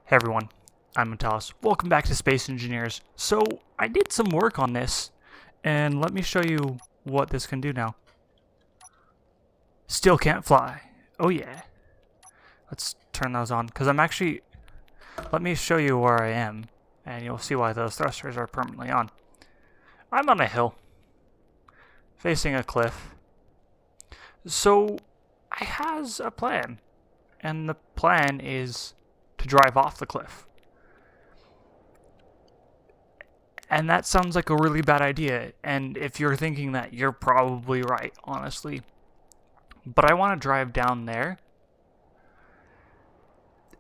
Hey everyone, I'm Antalous. Welcome back to Space Engineers. So, I did some work on this, and let me show you what this can do now. Still can't fly. Oh yeah. Let's turn those on, because I'm actually... Let me show you where I am, and you'll see why those thrusters are permanently on. I'm on a hill, facing a cliff. So, I has a plan, and the plan is to drive off the cliff. And that sounds like a really bad idea, and if you're thinking that, you're probably right, honestly. But I want to drive down there,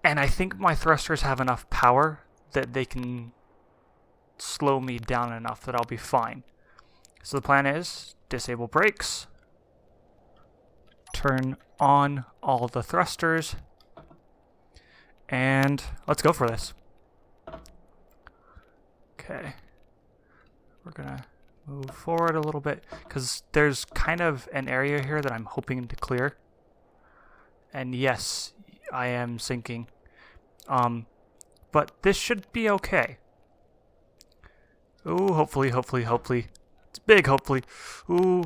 and I think my thrusters have enough power that they can slow me down enough that I'll be fine. So the plan is, disable brakes, turn on all the thrusters, and let's go for this. Okay. We're gonna move forward a little bit because there's kind of an area here that I'm hoping to clear. And yes, I am sinking. But this should be okay. Ooh, hopefully. It's big, hopefully. Ooh.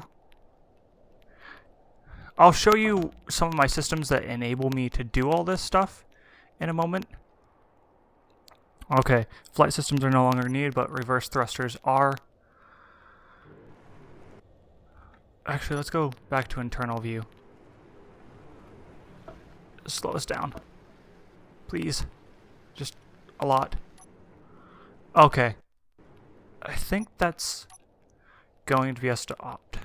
I'll show you some of my systems that enable me to do all this stuff in a moment. Okay, flight systems are no longer needed, but reverse thrusters are. Actually, let's go back to internal view. Slow us down. Please. Just a lot. Okay. I think that's going to be us to opt.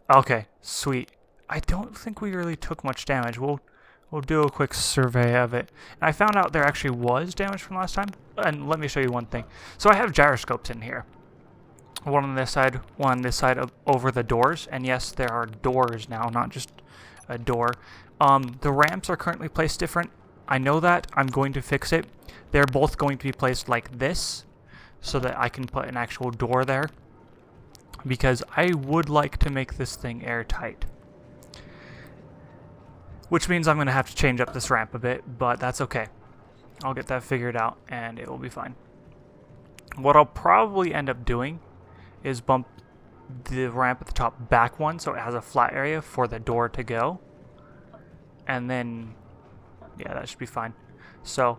Okay, sweet. I don't think we really took much damage. We'll do a quick survey of it. And I found out there actually was damage from last time. And let me show you one thing. So I have gyroscopes in here. One on this side, one on this side over the doors. And yes, there are doors now, not just a door. The ramps are currently placed different. I know that. I'm going to fix it. They're both going to be placed like this so that I can put an actual door there. Because I would like to make this thing airtight. Which means I'm going to have to change up this ramp a bit, but that's okay. I'll get that figured out and it will be fine. What I'll probably end up doing is bump the ramp at the top back one so it has a flat area for the door to go. And then, yeah, that should be fine. So,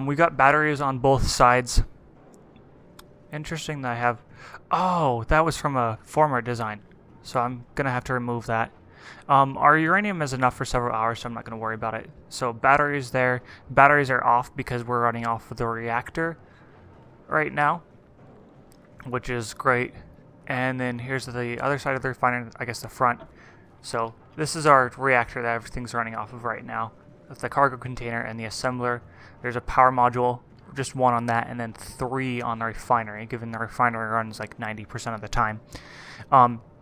we got batteries on both sides. Interesting that I have... Oh, that was from a former design. So I'm going to have to remove that. Our uranium is enough for several hours, so I'm not going to worry about it. So batteries there. Batteries are off because we're running off of the reactor right now, which is great. And then here's the other side of the refinery, I guess the front. So this is our reactor that everything's running off of right now. That's the cargo container and the assembler. There's a power module, just one on that, and then 3 on the refinery, given the refinery runs like 90% of the time.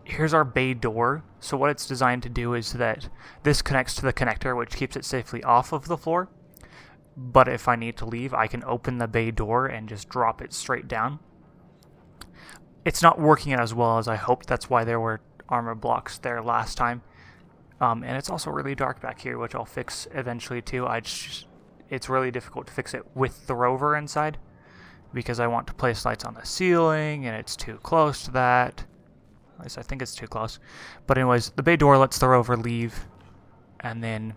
Here's our bay door. So what it's designed to do is that this connects to the connector, which keeps it safely off of the floor. But if I need to leave, I can open the bay door and just drop it straight down. It's not working as well as I hoped. That's why there were armor blocks there last time. And it's also really dark back here, which I'll fix eventually too. It's really difficult to fix it with the Rover inside because I want to place lights on the ceiling and it's too close to that. At least I think it's too close. But anyways, the bay door lets the Rover leave. And then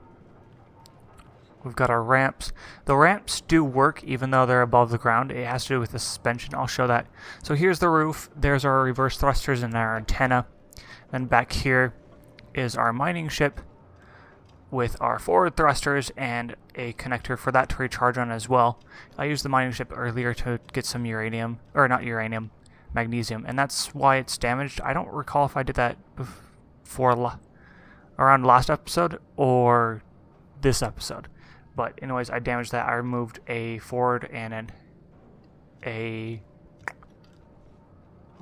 we've got our ramps. The ramps do work even though they're above the ground. It has to do with the suspension. I'll show that. So here's the roof. There's our reverse thrusters and our antenna. Then back here is our mining ship with our forward thrusters and a connector for that to recharge on as well. I used the mining ship earlier to get some uranium, or not uranium, magnesium, and that's why it's damaged. I don't recall if I did that before around last episode or this episode. But anyways, I damaged that. I removed a forward and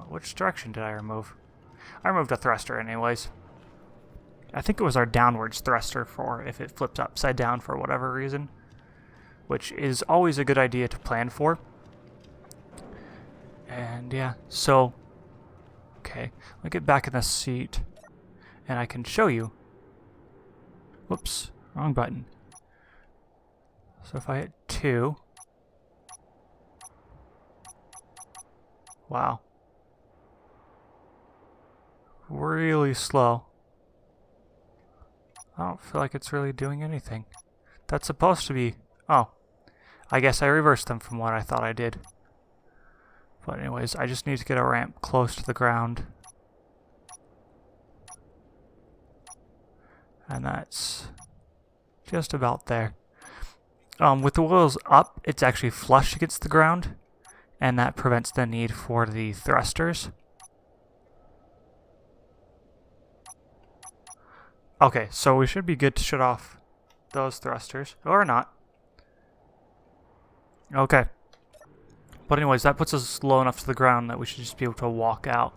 which direction did I remove? I removed a thruster anyways. I think it was our downwards thruster for if it flips upside down for whatever reason, which is always a good idea to plan for. And yeah, so, okay, let me get back in the seat and I can show you. Whoops, wrong button. So if I hit 2... Wow. Really slow. I don't feel like it's really doing anything. That's supposed to be... Oh. I guess I reversed them from what I thought I did. But anyways, I just need to get a ramp close to the ground. And that's just about there. With the wheels up, it's actually flush against the ground, and that prevents the need for the thrusters. Okay, so we should be good to shut off those thrusters, or not. Okay. But anyways, that puts us low enough to the ground that we should just be able to walk out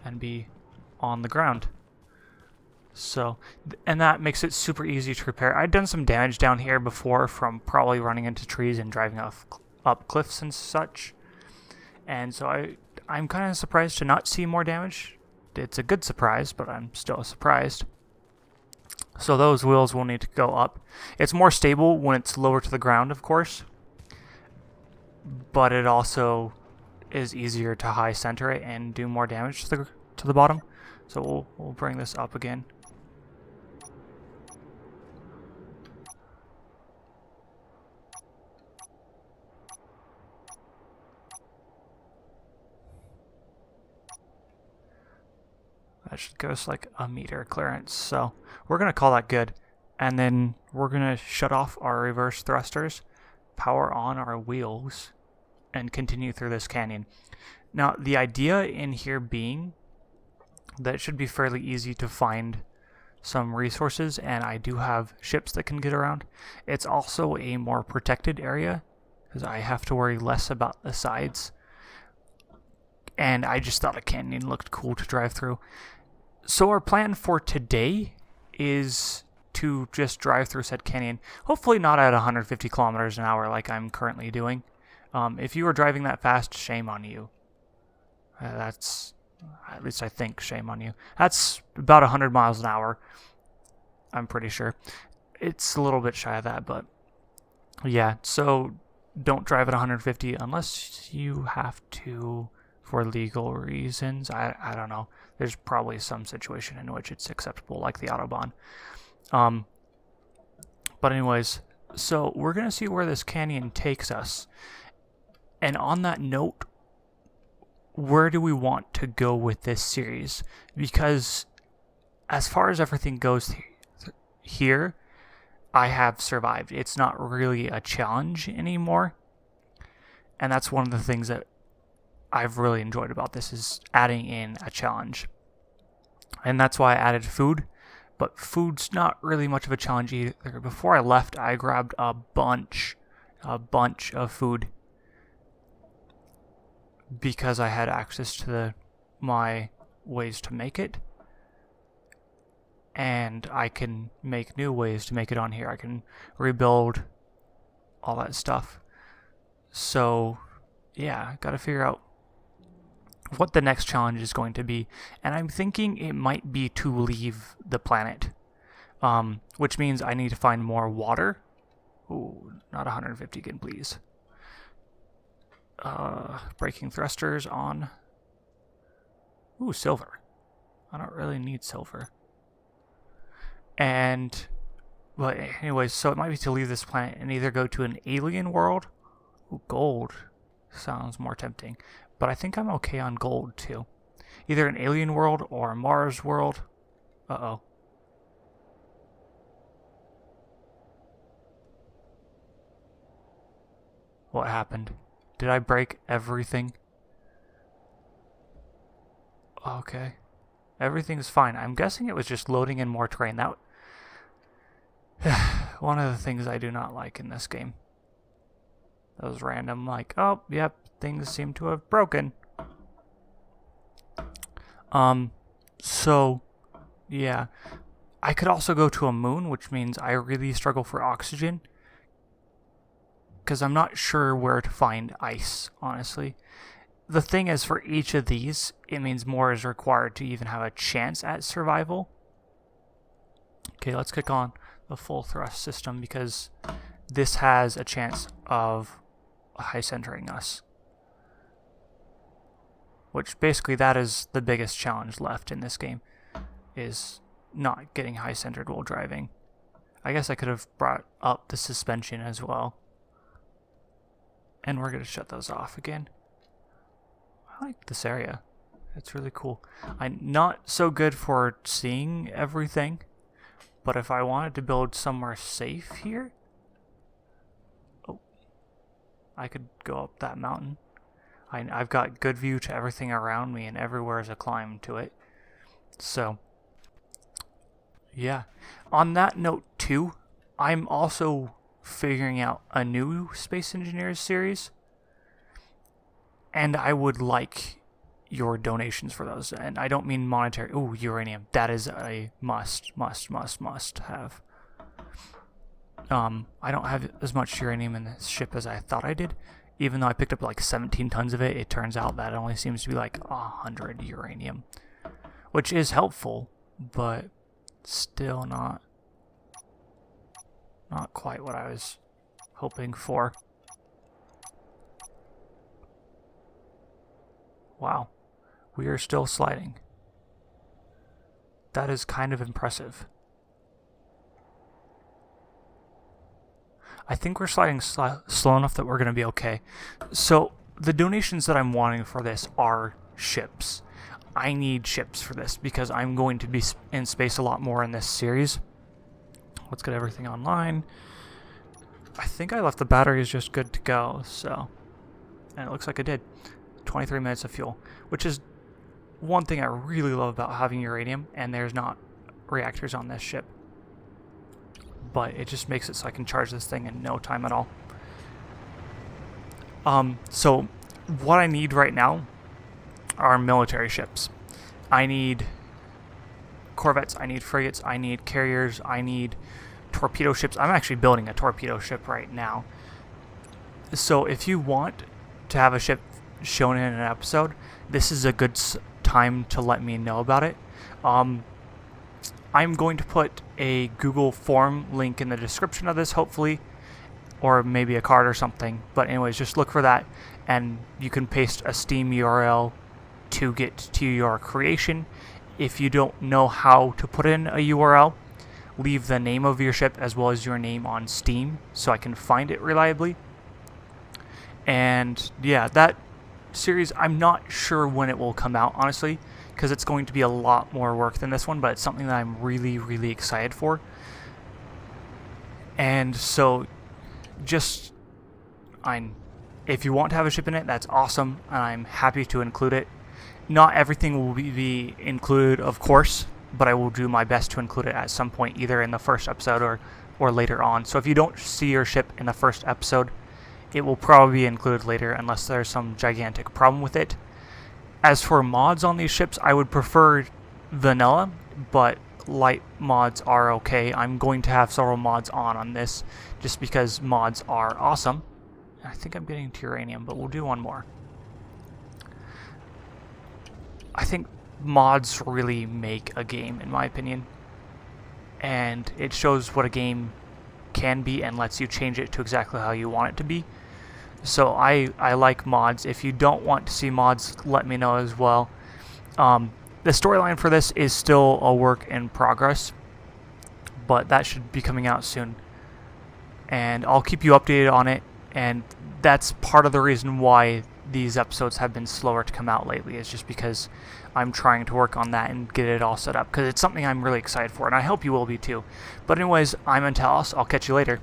and be on the ground. So, and that makes it super easy to repair. I'd done some damage down here before from probably running into trees and driving up cliffs and such. And so I'm kind of surprised to not see more damage. It's a good surprise, but I'm still surprised. So those wheels will need to go up. It's more stable when it's lower to the ground, of course. But it also is easier to high center it and do more damage to the bottom. So we'll bring this up again. That should give us like a meter clearance. So we're going to call that good. And then we're going to shut off our reverse thrusters, power on our wheels, and continue through this canyon. Now, the idea in here being that it should be fairly easy to find some resources, and I do have ships that can get around. It's also a more protected area, because I have to worry less about the sides. And I just thought a canyon looked cool to drive through. So our plan for today is to just drive through said canyon, hopefully not at 150 kilometers an hour like I'm currently doing. If you were driving that fast, shame on you. That's, at least I think, shame on you. That's about 100 miles an hour, I'm pretty sure. It's a little bit shy of that, but yeah, so don't drive at 150 unless you have to for legal reasons. I don't know. There's probably some situation in which it's acceptable, like the Autobahn. But anyways, so we're going to see where this canyon takes us. And on that note, where do we want to go with this series? Because as far as everything goes here, I have survived. It's not really a challenge anymore. And that's one of the things that I've really enjoyed about this, is adding in a challenge. And that's why I added food. But food's not really much of a challenge either. Before I left, I grabbed a bunch of food, because I had access to my ways to make it. And I can make new ways to make it on here. I can rebuild all that stuff. So, yeah, gotta figure out what the next challenge is going to be. And I'm thinking it might be to leave the planet. Which means I need to find more water. Ooh, not 150 again, please. Braking thrusters on. Ooh, silver. I don't really need silver. And, but anyways, so it might be to leave this planet and either go to an alien world. Ooh, gold sounds more tempting. But I think I'm okay on gold, too. Either an alien world or a Mars world. Uh-oh. What happened? Did I break everything? Okay. Everything's fine. I'm guessing it was just loading in more terrain. That one of the things I do not like in this game. Those random, like, oh, yep, things seem to have broken. So, yeah. I could also go to a moon, which means I really struggle for oxygen, because I'm not sure where to find ice, honestly. The thing is, for each of these, it means more is required to even have a chance at survival. Okay, let's click on the full thrust system, because this has a chance of high centering us. Which basically that is the biggest challenge left in this game, is not getting high centered while driving. I guess I could have brought up the suspension as well. And we're going to shut those off again. I like this area. It's really cool. I'm not so good for seeing everything, but if I wanted to build somewhere safe here, oh, I could go up that mountain. I've got good view to everything around me, and everywhere is a climb to it. So, yeah. On that note, too, I'm also figuring out a new Space Engineers series, and I would like your donations for those. And I don't mean monetary. Ooh, uranium. That is a must have. I don't have as much uranium in this ship as I thought I did. Even though I picked up like 17 tons of it, it turns out that it only seems to be like 100 uranium. Which is helpful, but still not quite what I was hoping for. Wow, we are still sliding. That is kind of impressive. I think we're sliding slow enough that we're going to be okay. So the donations that I'm wanting for this are ships. I need ships for this because I'm going to be in space a lot more in this series. Let's get everything online. I think I left the batteries just good to go, so... And it looks like I did. 23 minutes of fuel, which is one thing I really love about having uranium, and there's not reactors on this ship. But it just makes it so I can charge this thing in no time at all. So what I need right now are military ships. I need corvettes, I need frigates, I need carriers, I need torpedo ships. I'm actually building a torpedo ship right now. So if you want to have a ship shown in an episode, this is a good time to let me know about it. I'm going to put a Google form link in the description of this, hopefully, or maybe a card or something. But anyways, just look for that, and you can paste a Steam URL to get to your creation. If you don't know how to put in a URL, leave the name of your ship as well as your name on Steam so I can find it reliably. And yeah, that series, I'm not sure when it will come out, honestly, because it's going to be a lot more work than this one, but it's something that I'm really, really excited for. And so, just, if you want to have a ship in it, that's awesome, and I'm happy to include it. Not everything will be included, of course, but I will do my best to include it at some point, either in the first episode or later on. So if you don't see your ship in the first episode, it will probably be included later unless there's some gigantic problem with it. As for mods on these ships, I would prefer vanilla, but light mods are okay. I'm going to have several mods on this just because mods are awesome. I think I'm getting to uranium, but we'll do one more. I think mods really make a game, in my opinion. And it shows what a game can be and lets you change it to exactly how you want it to be. So I like mods. If you don't want to see mods, let me know as well. The storyline for this is still a work in progress, but that should be coming out soon. And I'll keep you updated on it, and that's part of the reason why these episodes have been slower to come out lately, is just because I'm trying to work on that and get it all set up, because it's something I'm really excited for, and I hope you will be too. But anyways, I'm Antalous. I'll catch you later.